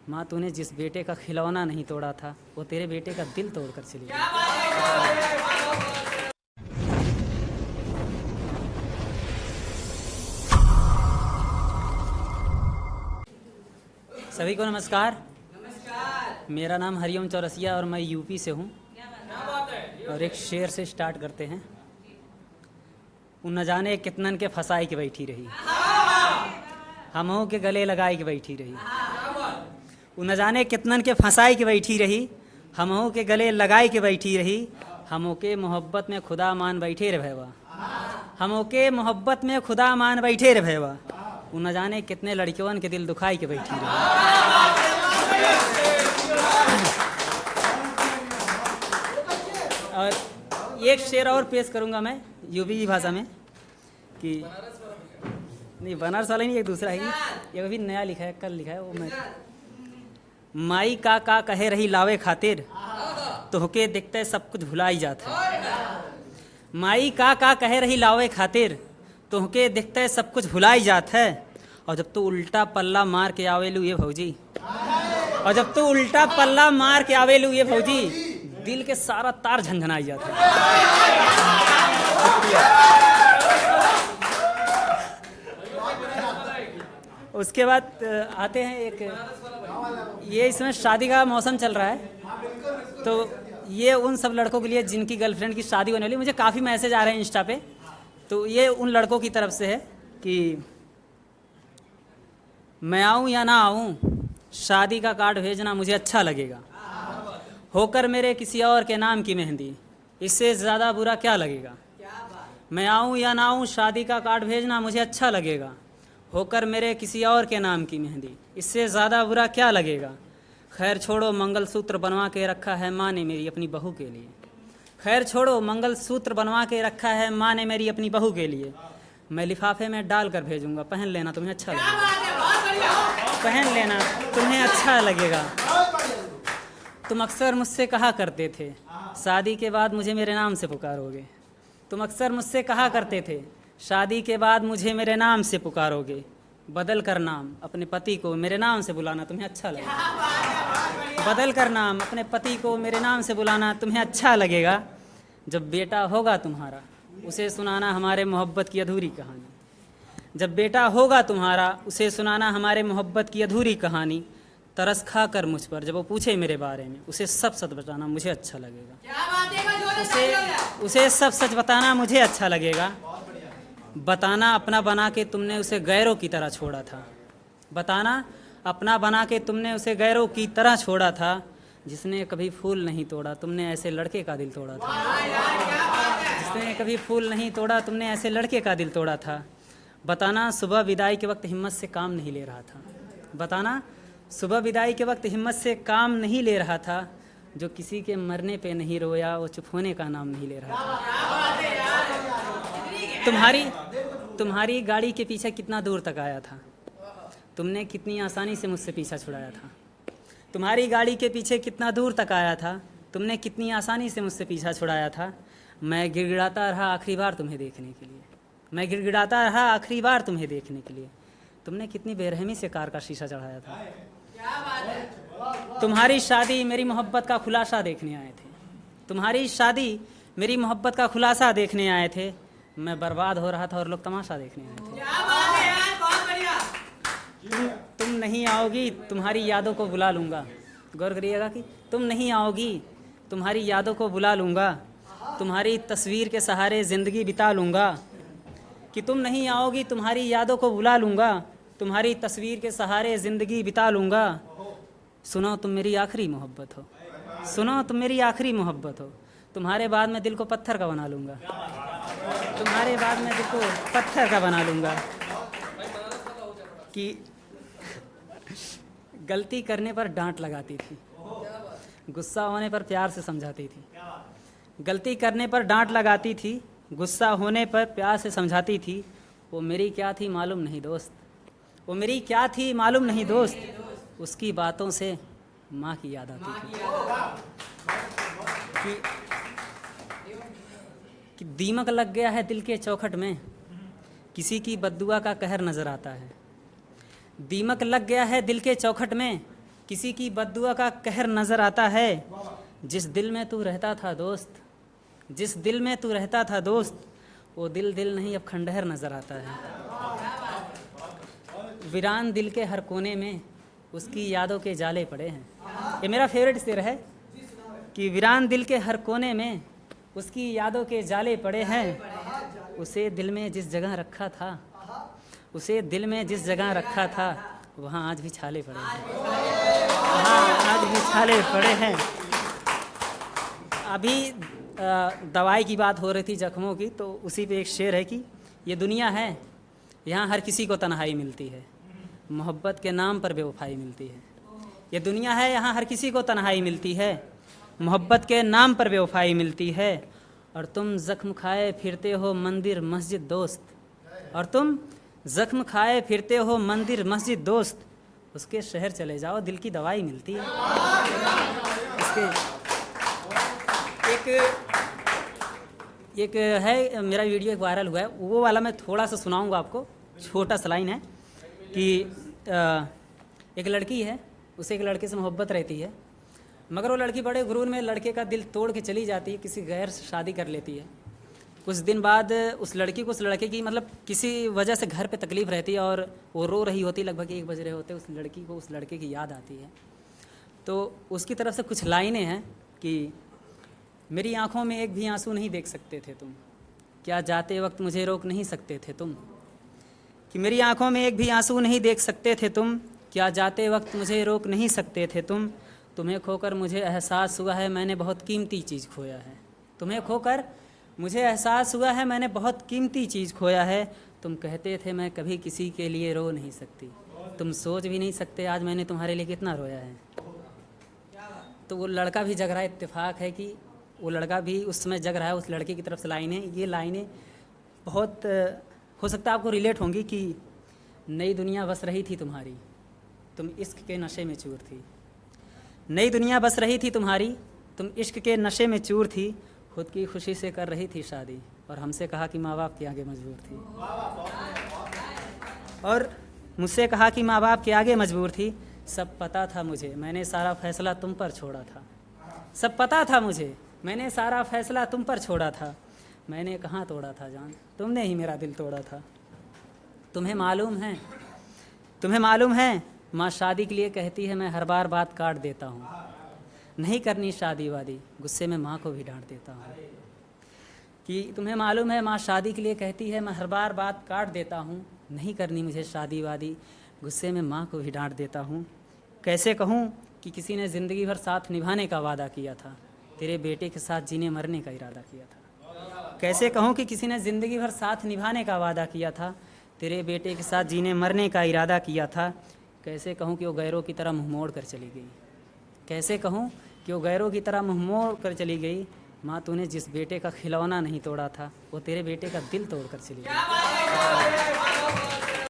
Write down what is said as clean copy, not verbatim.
माँ तूने जिस बेटे का खिलौना नहीं तोड़ा था वो तेरे बेटे का दिल तोड़ कर चली गई। सभी को नमस्कार। मेरा नाम हरिओम चौरसिया और मैं यूपी से हूँ। और एक शेर से स्टार्ट करते हैं। वो न जाने कितनन के फसाई के बैठी रही, हमों के गले लगाई के बैठी रही। वो न जाने कितनन के फसाई के बैठी रही, हमों के गले लगाई के बैठी रही। हमों के मोहब्बत में खुदा मान बैठे रे भैया, हमों के मोहब्बत में खुदा मान बैठे रे भैया। वो न जाने कितने लड़कियों के दिल दुखाई के बैठी रही। और एक शेर और पेश करूंगा मैं यूपी भाषा में कि नहीं, बनारस वाला नहीं, एक दूसरा है। ये अभी नया लिखा है, कल लिखा है वो। मैं माई का कहे रही लावे खातिर, तो होके देखते सब कुछ भुलाई जाता है। माई का कहे रही लावे खातिर, तो होके देखते सब कुछ भुलाई जाता है। और जब तो उल्टा पल्ला मार के आवेलू ये भौजी, और जब तो उल्टा पल्ला मार के आवेलू ये भौजी, दिल के सारा तार झंझनाई जाता है। उसके बाद आते हैं एक, ये इसमें शादी का मौसम चल रहा है, तो ये उन सब लड़कों के लिए जिनकी गर्लफ्रेंड की शादी होने वाली। मुझे काफ़ी मैसेज आ रहे हैं इंस्टा पे, तो ये उन लड़कों की तरफ से है कि मैं आऊँ या ना आऊँ, शादी का कार्ड भेजना मुझे अच्छा लगेगा। होकर मेरे किसी और के नाम की मेहंदी, इससे ज़्यादा बुरा क्या लगेगा। मैं आऊँ या ना आऊँ, शादी का कार्ड भेजना मुझे अच्छा लगेगा। होकर मेरे किसी और के नाम की मेहंदी, इससे ज़्यादा बुरा क्या लगेगा। खैर छोड़ो मंगलसूत्र बनवा के रखा है माँ ने मेरी अपनी बहू के लिए। खैर छोड़ो मंगलसूत्र बनवा के रखा है माँ ने मेरी अपनी बहू के लिए। मैं लिफाफे में डाल कर भेजूँगा, पहन लेना तुम्हें अच्छा लगेगा। पहन लेना तुम्हें अच्छा लगेगा। तुम अक्सर मुझसे कहा करते थे शादी के बाद मुझे मेरे नाम से पुकारोगे। तुम अक्सर मुझसे कहा करते थे शादी के बाद मुझे मेरे नाम से पुकारोगे। बदल कर नाम अपने पति को मेरे नाम से बुलाना तुम्हें अच्छा लगेगा। बदल कर नाम अपने पति को मेरे नाम से बुलाना तुम्हें अच्छा लगेगा। जब बेटा होगा तुम्हारा उसे सुनाना हमारे मोहब्बत की अधूरी कहानी। जब बेटा होगा तुम्हारा उसे सुनाना हमारे मोहब्बत की अधूरी कहानी। तरस खा कर मुझ पर जब वो पूछे मेरे बारे में, उसे सब सच बताना मुझे अच्छा लगेगा। उसे सब सच बताना मुझे अच्छा लगेगा। बताना अपना बना के तुमने उसे गैरों की तरह छोड़ा था। बताना अपना बना के तुमने उसे गैरों की तरह छोड़ा था। जिसने कभी फूल नहीं तोड़ा तुमने ऐसे लड़के का दिल तोड़ा था। जिसने कभी फूल नहीं तोड़ा तुमने ऐसे लड़के का दिल तोड़ा था। बताना सुबह विदाई के वक्त हिम्मत से काम नहीं ले रहा था। बताना सुबह विदाई के वक्त हिम्मत से काम नहीं ले रहा था। जो किसी के मरने पे नहीं रोया वो चुप होने का नाम नहीं ले रहा था। तुम्हारी गाड़ी के पीछे कितना दूर तक आया था, तुमने कितनी आसानी से मुझसे पीछा छुड़ाया था। तुम्हारी गाड़ी के पीछे कितना दूर तक आया था, तुमने कितनी आसानी से मुझसे पीछा छुड़ाया था। मैं गिड़गिड़ाता रहा आखिरी बार तुम्हें देखने के लिए। मैं गिड़गिड़ाता रहा आखिरी बार तुम्हें देखने के लिए। तुमने कितनी बेरहमी से कार का शीशा चढ़ाया था। तुम्हारी शादी मेरी मोहब्बत का खुलासा देखने आए थे। तुम्हारी शादी मेरी मोहब्बत का खुलासा देखने आए थे। मैं बर्बाद हो रहा था और लोग तमाशा देखने आए थे। तुम नहीं आओगी तुम्हारी यादों को बुला लूँगा। गौर करिएगा कि तुम नहीं आओगी तुम्हारी यादों को बुला लूँगा। तुम्हारी तस्वीर के सहारे ज़िंदगी बिता लूँगा। कि तुम नहीं आओगी तुम्हारी यादों को बुला लूँगा। तुम्हारी तस्वीर के सहारे ज़िंदगी बिता लूँगा। सुनो तुम मेरी आखिरी मोहब्बत हो। सुनो तुम मेरी आखिरी मोहब्बत हो। तुम्हारे बाद मैं दिल को पत्थर का बना लूँगा। तुम्हारे बाद मैं दिल को पत्थर का बना लूँगा। कि गलती करने पर डांट लगाती थी, गुस्सा होने पर प्यार से समझाती थी। गलती करने पर डांट लगाती थी, गुस्सा होने पर प्यार से समझाती थी। वो मेरी क्या थी मालूम नहीं दोस्त, वो मेरी क्या थी मालूम नहीं दोस्त। उसकी बातों से माँ की याद आती थी। कि दीमक लग गया है दिल के चौखट में, किसी की बद्दुआ का कहर नज़र आता है। दीमक लग गया है दिल के चौखट में, किसी की बद्दुआ का कहर नज़र आता है। जिस दिल में तू रहता था दोस्त, जिस दिल में तू रहता था दोस्त, वो दिल दिल नहीं अब खंडहर नज़र आता है। वीरान दिल के हर कोने में उसकी यादों के जाले पड़े हैं। ये मेरा फेवरेट शेर है कि वीरान दिल के हर कोने में उसकी यादों के जाले पड़े हैं। उसे दिल में जिस जगह रखा था, उसे दिल में जिस जगह रखा था, वहाँ आज भी छाले पड़े हैं, वहाँ आज भी छाले पड़े हैं। अभी दवाई की बात हो रही थी जख्मों की, तो उसी पे एक शेर है कि ये दुनिया है, यहाँ हर किसी को तन्हाई मिलती है, मोहब्बत के नाम पर बेवफाई मिलती है। ये दुनिया है, यहाँ हर किसी को तन्हाई मिलती है, मोहब्बत के नाम पर बेवफाई मिलती है। और तुम ज़ख्म खाए फिरते हो मंदिर मस्जिद दोस्त, और तुम ज़ख्म खाए फिरते हो मंदिर मस्जिद दोस्त, उसके शहर चले जाओ दिल की दवाई मिलती है। इसके एक है मेरा वीडियो एक वायरल हुआ है, वो वाला मैं थोड़ा सा सुनाऊंगा आपको। छोटा सा लाइन है कि एक लड़की है, उसे एक लड़के से मोहब्बत रहती है, मगर वो लड़की बड़े गुरूर में लड़के का दिल तोड़ के चली जाती है, किसी गैर से शादी कर लेती है। कुछ दिन बाद उस लड़की को उस लड़के की मतलब किसी वजह से घर पे तकलीफ़ रहती है और वो रो रही होती, लगभग 1 बज रहे होते, उस लड़की को उस लड़के की याद आती है। तो उसकी तरफ से कुछ लाइनें हैं कि मेरी आँखों में एक भी आंसू नहीं देख सकते थे तुम, क्या जाते वक्त मुझे रोक नहीं सकते थे तुम, कि मेरी आँखों में एक भी आंसू नहीं देख सकते थे तुम, क्या जाते वक्त मुझे रोक नहीं सकते थे तुम। तुम्हें खोकर मुझे एहसास हुआ है मैंने बहुत कीमती चीज़ खोया है, तुम्हें खोकर मुझे एहसास हुआ है मैंने बहुत कीमती चीज़ खोया है। तुम कहते थे मैं कभी किसी के लिए रो नहीं सकती, तुम सोच भी नहीं सकते आज मैंने तुम्हारे लिए कितना रोया है। तो वो लड़का भी जग रहा है, इत्तेफाक है कि वो लड़का भी उस समय जग रहा है, उस लड़के की तरफ से लाइनें, ये लाइनें बहुत हो सकता है आपको रिलेट होंगी कि नई दुनिया बस रही थी तुम्हारी, तुम इश्क के नशे में चूर थी, नई दुनिया बस रही थी तुम्हारी, तुम इश्क के नशे में चूर थी, खुद की खुशी से कर रही थी शादी और हमसे कहा कि माँ बाप के आगे मजबूर थी, और मुझसे कहा कि माँ बाप के आगे मजबूर थी। सब पता था मुझे मैंने सारा फैसला तुम पर छोड़ा था, सब पता था मुझे मैंने सारा फैसला तुम पर छोड़ा था, मैंने कहाँ तोड़ा था जान तुमने ही मेरा दिल तोड़ा था। तुम्हें मालूम है माँ शादी के लिए कहती है मैं हर बार बात काट देता हूँ, नहीं करनी शादी वादी गुस्से में माँ को भी डांट देता हूँ। कि तुम्हें मालूम है माँ शादी के लिए कहती है मैं हर बार बात काट देता हूँ, नहीं करनी मुझे शादी वादी गुस्से में माँ को भी डांट देता हूँ। कैसे कहूँ कि किसी ने ज़िंदगी भर साथ निभाने का वादा किया था, तेरे बेटे के साथ जीने मरने का इरादा किया था। कैसे कहूँ कि किसी ने ज़िंदगी भर साथ निभाने का वादा किया था, तेरे बेटे के साथ जीने मरने का इरादा किया था। कैसे कहूँ कि वो गैरों की तरह मुँह मोड़ कर चली गई, कैसे कहूँ कि वो गैरों की तरह मुँह मोड़ कर चली गई। माँ तूने जिस बेटे का खिलौना नहीं तोड़ा था वो तेरे बेटे का दिल तोड़ कर चली गई।